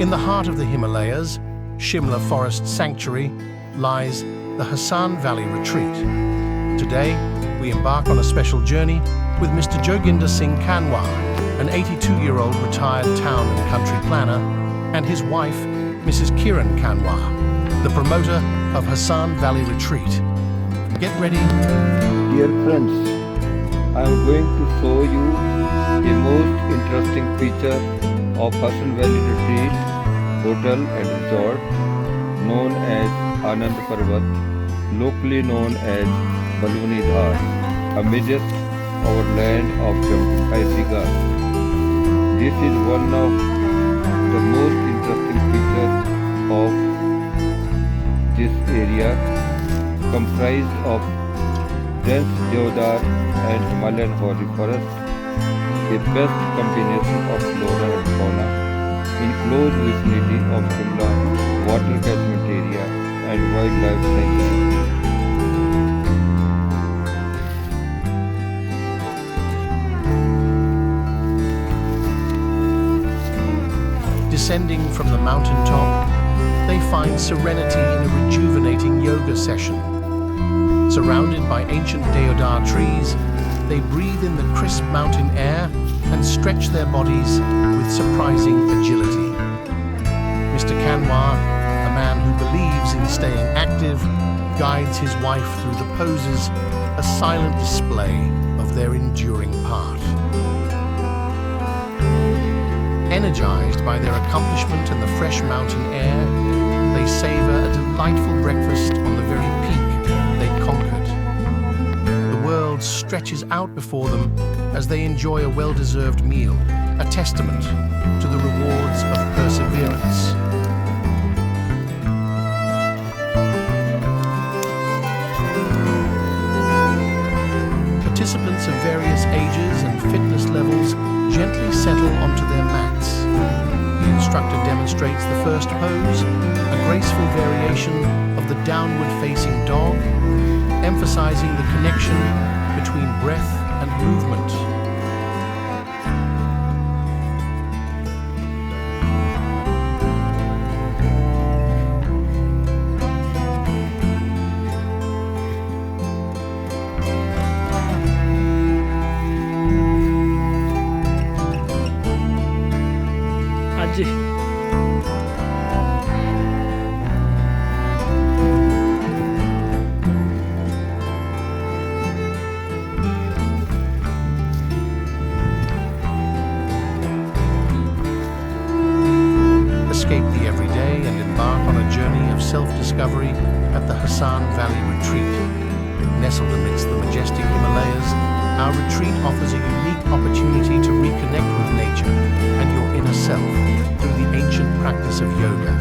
In the heart of the Himalayas, Shimla Forest Sanctuary, lies the Hassan Valley Retreat. Today, we embark on a special journey with Mr. Joginder Singh Kanwar, an 82-year-old retired town and country planner, and his wife, Mrs. Kiran Kanwar, the promoter of Hassan Valley Retreat. Get ready. Dear friends, I am going to show you the most interesting feature of Hassan Valley Retreat Hotel and Resort, known as Anand Parvat, locally known as Balwani Dhar, amidst our land of icy Ghats. This is one of the most interesting features of this area, comprised of dense deodar and Himalayan hoary forest, a best combination of flora and fauna, in close vicinity of Shimla water catchment area and wildlife sanctuary. Descending from the mountaintop, they find serenity in a rejuvenating yoga session. Surrounded by ancient deodar trees, they breathe in the crisp mountain air and stretch their bodies with surprising agility. Mr. Kanwar, a man who believes in staying active, guides his wife through the poses, a silent display of their enduring part. Energized by their accomplishment and the fresh mountain air, they savor a delightful breakfast on the very peak they conquered. The world stretches out before them as they enjoy a well-deserved meal, a testament to the rewards of perseverance. Participants of various ages and fitness levels gently settle onto their mats. The instructor demonstrates the first pose, a graceful variation of the downward-facing dog, emphasizing the connection between breath and movement. Escape the everyday and embark on a journey of self-discovery at the Hassan Valley Retreat. Nestled amidst the majestic Himalayas, our retreat offers a unique opportunity to reconnect with nature and your inner self through the ancient practice of yoga.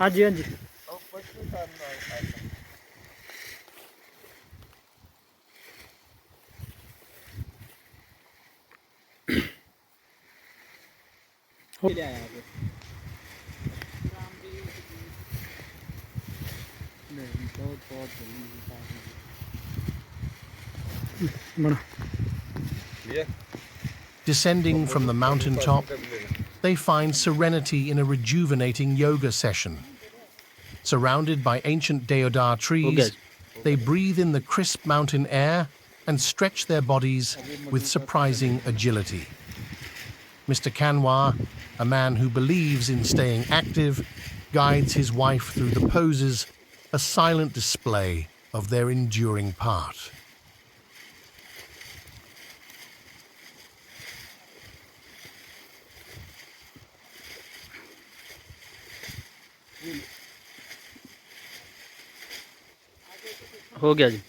हाँ जी हाँ जी हो लिया यहाँ पे नहीं बहुत बहुत बड़ा Descending from the mountaintop, they find serenity in a rejuvenating yoga session. Surrounded by ancient deodar trees, they breathe in the crisp mountain air and stretch their bodies with surprising agility. Mr. Kanwar, a man who believes in staying active, guides his wife through the poses, a silent display of their enduring part. हो गया जी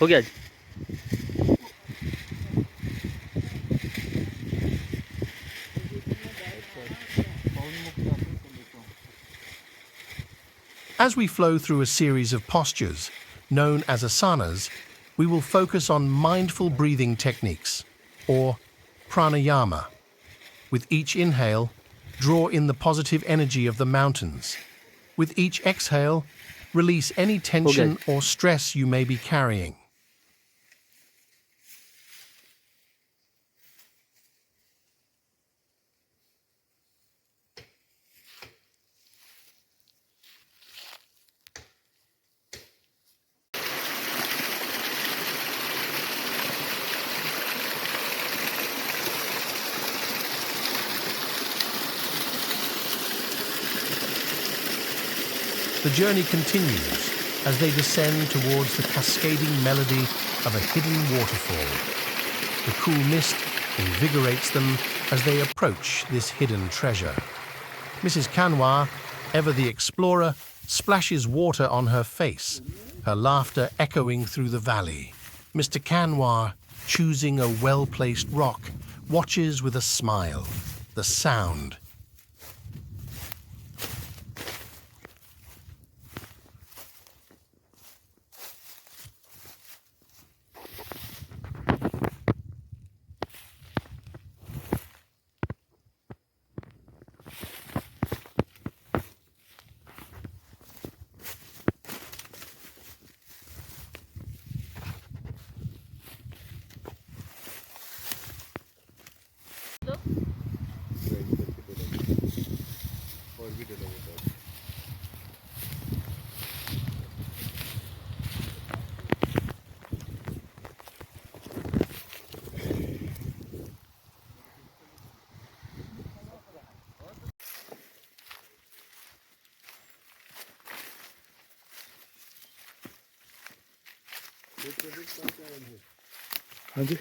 हो गया जी As we flow through a series of postures, known as asanas, we will focus on mindful breathing techniques, or pranayama. With each inhale, draw in the positive energy of the mountains. With each exhale, release any tension or stress you may be carrying. The journey continues as they descend towards the cascading melody of a hidden waterfall. The cool mist invigorates them as they approach this hidden treasure. Mrs. Kanwar, ever the explorer, splashes water on her face, her laughter echoing through the valley. Mr. Kanwar, choosing a well-placed rock, watches with a smile. The sound हाँ जी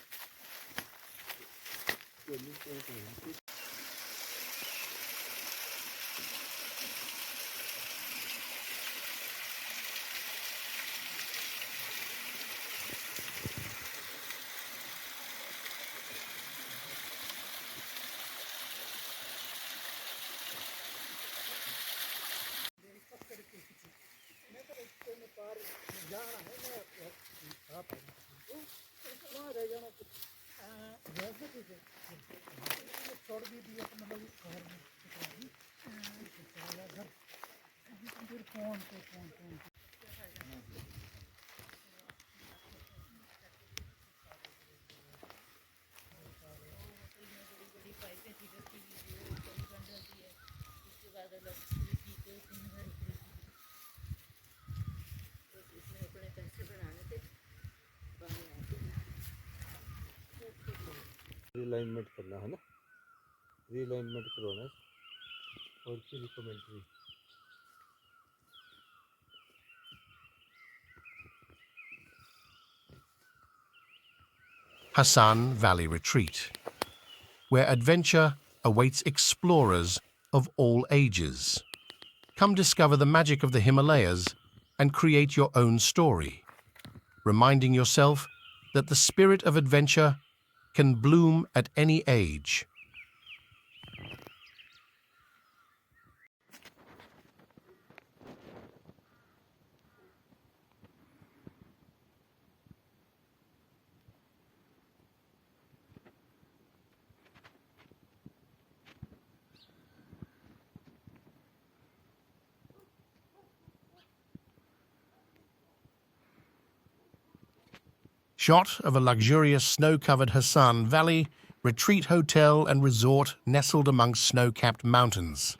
रीलाइनमेंट करना है ना, रीलाइनमेंट करवाना है और फिर commentary. Hassan Valley Retreat, where adventure awaits explorers of all ages. Come discover the magic of the Himalayas and create your own story, reminding yourself that the spirit of adventure can bloom at any age. shot of a luxurious snow-covered Hassan Valley retreat hotel and resort nestled amongst snow-capped mountains.